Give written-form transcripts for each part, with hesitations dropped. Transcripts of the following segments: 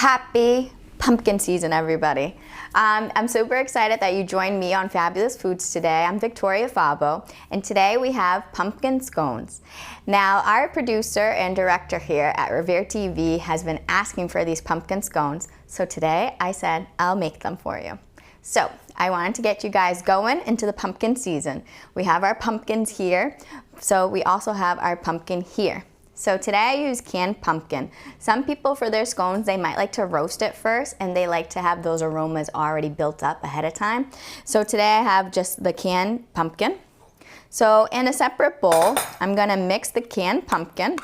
Happy pumpkin season, everybody. I'm super excited that you joined me on Fabulous Foods today. I'm Victoria Fabbo, and today we have pumpkin scones. Now, our producer and director here at Revere TV has been asking for these pumpkin scones, so today I said I'll make them for you. So, I wanted to get you guys going into the pumpkin season. We have our pumpkins here, so we also have our pumpkin here. So today I use canned pumpkin. Some people for their scones, they might like to roast it first and they like to have those aromas already built up ahead of time. So today I have just the canned pumpkin. So in a separate bowl, I'm gonna mix the canned pumpkin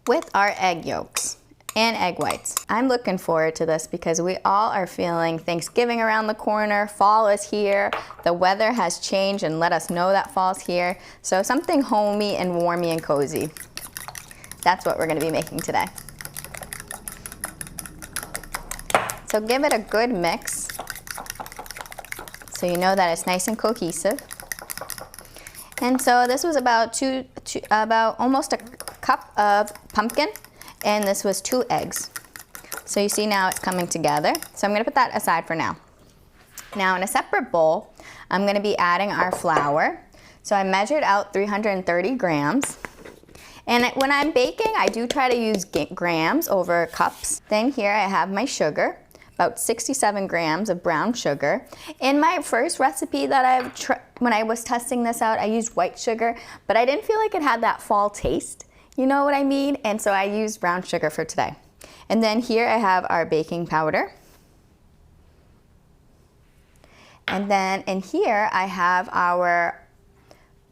with our egg yolks and egg whites. I'm looking forward to this because we all are feeling Thanksgiving around the corner, fall is here, the weather has changed and let us know that fall's here. So something homey and warmy and cozy. That's what we're going to be making today. So give it a good mix so you know that it's nice and cohesive. And so this was about almost a cup of pumpkin, and this was 2 eggs. So you see now it's coming together. So I'm going to put that aside for now. Now in a separate bowl, I'm going to be adding our flour. So I measured out 330 grams. And when I'm baking, I do try to use grams over cups. Then here I have my sugar, about 67 grams of brown sugar. In my first recipe that when I was testing this out, I used white sugar, but I didn't feel like it had that fall taste. You know what I mean? And so I used brown sugar for today. And then here I have our baking powder. And then in here I have our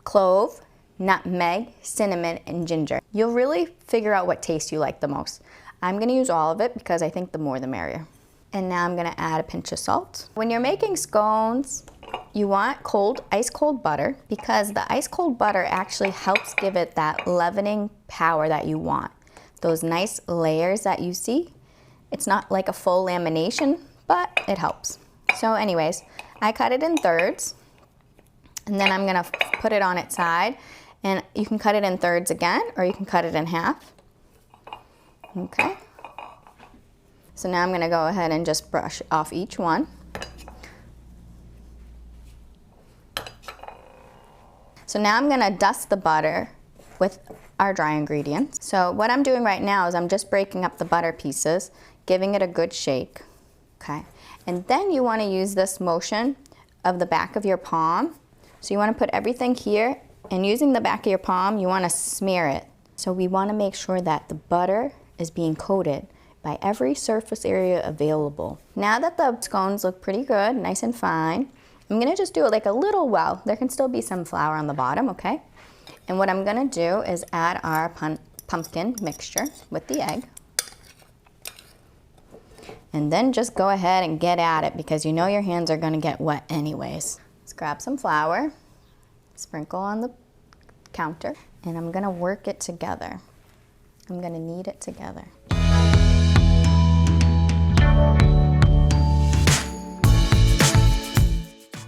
clove, nutmeg, cinnamon, and ginger. You'll really figure out what taste you like the most. I'm gonna use all of it because I think the more the merrier. And now I'm gonna add a pinch of salt. When you're making scones, you want ice cold butter because the ice cold butter actually helps give it that leavening power that you want. Those nice layers that you see. It's not like a full lamination, but it helps. So anyways, I cut it in thirds, and then I'm gonna put it on its side. And you can cut it in thirds again, or you can cut it in half. Okay. So now I'm gonna go ahead and just brush off each one. So now I'm gonna dust the butter with our dry ingredients. So what I'm doing right now is I'm just breaking up the butter pieces, giving it a good shake. Okay. And then you wanna use this motion of the back of your palm. So you wanna put everything here, and using the back of your palm, you want to smear it. So we want to make sure that the butter is being coated by every surface area available. Now that the scones look pretty good, nice and fine, I'm going to just do it like a little well. There can still be some flour on the bottom, okay? And what I'm going to do is add our pumpkin mixture with the egg. And then just go ahead and get at it because you know your hands are going to get wet anyways. Let's grab some flour. Sprinkle on the counter, and I'm gonna work it together. I'm gonna knead it together.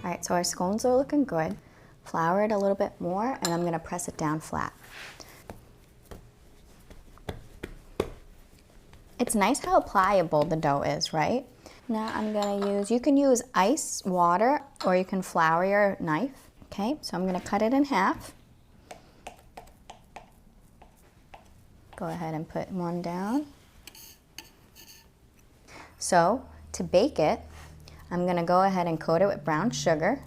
All right, so our scones are looking good. Flour it a little bit more, and I'm gonna press it down flat. It's nice how pliable the dough is, right? Now I'm gonna you can use ice water, or you can flour your knife. Okay, so I'm going to cut it in half. Go ahead and put one down. So to bake it, I'm going to go ahead and coat it with brown sugar.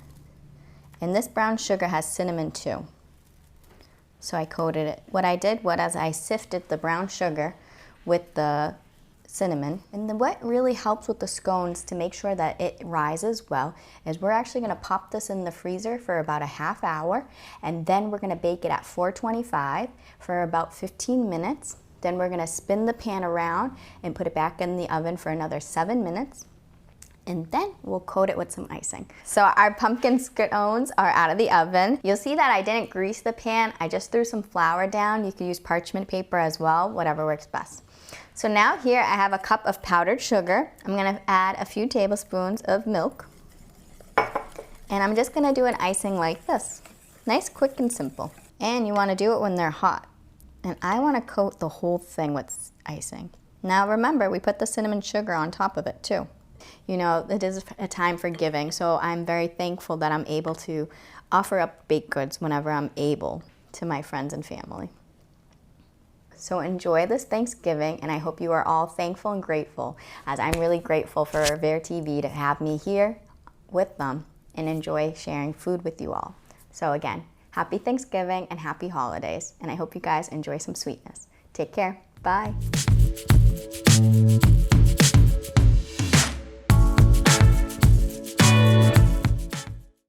And this brown sugar has cinnamon too. So I coated it. What I did was I sifted the brown sugar with the cinnamon. And then what really helps with the scones to make sure that it rises well is we're actually going to pop this in the freezer for about a half hour, and then we're going to bake it at 425 for about 15 minutes. Then we're going to spin the pan around and put it back in the oven for another 7 minutes. And then we'll coat it with some icing. So our pumpkin scones are out of the oven. You'll see that I didn't grease the pan. I just threw some flour down. You could use parchment paper as well, whatever works best. So now here I have a cup of powdered sugar. I'm gonna add a few tablespoons of milk. And I'm just gonna do an icing like this. Nice, quick, and simple. And you wanna do it when they're hot. And I wanna coat the whole thing with icing. Now remember, we put the cinnamon sugar on top of it too. You know, it is a time for giving, so I'm very thankful that I'm able to offer up baked goods whenever I'm able to my friends and family. So enjoy this Thanksgiving, and I hope you are all thankful and grateful, as I'm really grateful for Ver TV to have me here with them and enjoy sharing food with you all. So again, happy Thanksgiving and happy holidays, and I hope you guys enjoy some sweetness. Take care. Bye.